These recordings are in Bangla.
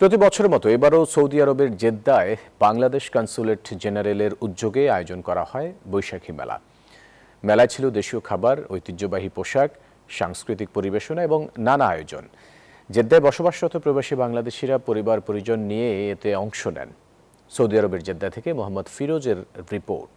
প্রতি বছরের মতো এবারও সৌদি আরবের জেদ্দায় বাংলাদেশ কনসুলেট জেনারেলের উদ্যোগে আয়োজন করা হয় বৈশাখী মেলা। মেলায় ছিল দেশীয় খাবার, ঐতিহ্যবাহী পোশাক, সাংস্কৃতিক পরিবেশনা এবং নানা আয়োজন। জেদ্দায় বসবাসরত প্রবাসী বাংলাদেশিরা পরিবার পরিজন নিয়ে এতে অংশ নেন। সৌদি আরবের জেদ্দা থেকে মোহাম্মদ ফিরোজের রিপোর্ট।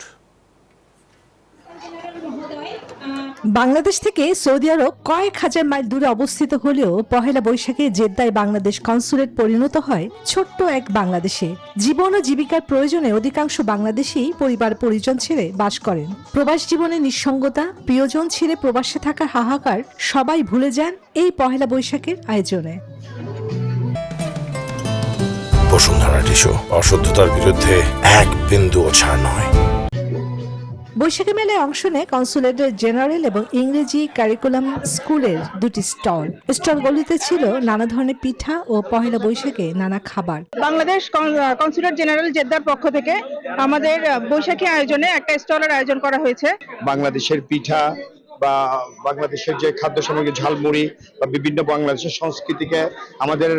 বাংলাদেশ থেকে সৌদি আরব কয়েক হাজার মাইল দূরে অবস্থিত হলেও পহেলা বৈশাখে জেদ্দায় বাংলাদেশ কনসুলেট পরিণত হয় ছোট্ট এক বাংলাদেশে। জীবন ও জীবিকার প্রয়োজনে অধিকাংশ বাংলাদেশী পরিবার পরিজন ছেড়ে বাস করেন। প্রবাস জীবনে নিঃসঙ্গতা, প্রিয়জন ছেড়ে প্রবাসে থাকার হাহাকার সবাই ভুলে যান এই পহেলা বৈশাখের আয়োজনে। বসুন্ধরা টিস্যু, অশুদ্ধতার বিরুদ্ধে এক বিন্দুও ছাড় নয়। বৈশাখী মেলায় অংশ নেয় কনসুলেটের জেনারেল এবং ইংরেজি কারিকুলাম স্কুলের দুটি স্টলগুলিতে ছিল নানা ধরনের পিঠা ও পহেলা বৈশাখে নানা খাবার। বাংলাদেশ কনসুলেট জেনারেল জেদ্দার পক্ষ থেকে আমাদের বৈশাখী আয়োজনে একটা স্টলের আয়োজন করা হয়েছে। বাংলাদেশের পিঠা বা বাংলাদেশের যে খাদ্য সামগ্রী, ঝালমুড়ি বা বিভিন্ন বাংলাদেশের সংস্কৃতিকে আমাদের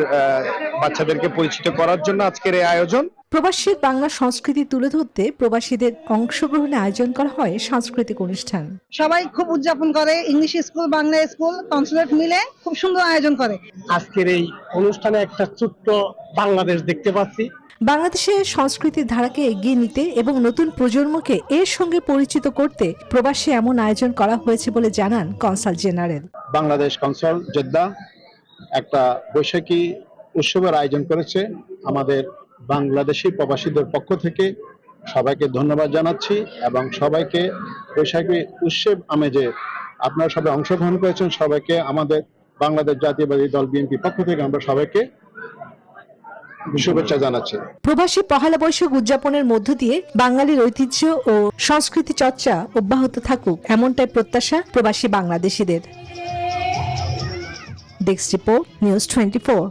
বাচ্চাদেরকে পরিচিত করার জন্য আজকের এই আয়োজন। প্রবাসীর বাংলা সংস্কৃতি তুলে ধরতে প্রবাসীদের অংশগ্রহণে আয়োজন করা হয় সাংস্কৃতিক অনুষ্ঠান। সবাই খুব উদযাপন করে, English school, Bangla school, consulate মিলে খুব সুন্দর আয়োজন করে। আজকের এই অনুষ্ঠানে একটা ছোট্ট বাংলাদেশ দেখতে পাচ্ছি। বাংলাদেশের সংস্কৃতির ধারাকে এগিয়ে নিতে এবং নতুন প্রজন্মকে এর সঙ্গে পরিচিত করতে প্রবাসে এমন আয়োজন করা হয়েছে বলে জানান consul general. Bangladesh console Jeddah একটা বৈশাখী উৎসবের আয়োজন করেছে। আমাদের বাংলাদেশি প্রবাসীদের পক্ষ থেকে সবাইকে ধন্যবাদ জানাচ্ছি এবং সবাইকে বৈশাখী উৎসব আমেজে আপনারা সবাই অংশগ্রহণ করেছেন। সবাইকে আমাদের বাংলাদেশ জাতীয়বাদী দল বিএনপি পক্ষ থেকে আমরা সবাইকে শুভেচ্ছা জানাচ্ছি। প্রবাসী পহেলা বৈশাখ উদযাপনের মধ্য দিয়ে বাঙালির ঐতিহ্য ও সংস্কৃতি চর্চা অব্যাহত থাকুক, এমনটাই প্রত্যাশা প্রবাসী বাংলাদেশিদের। Desk report, news 24।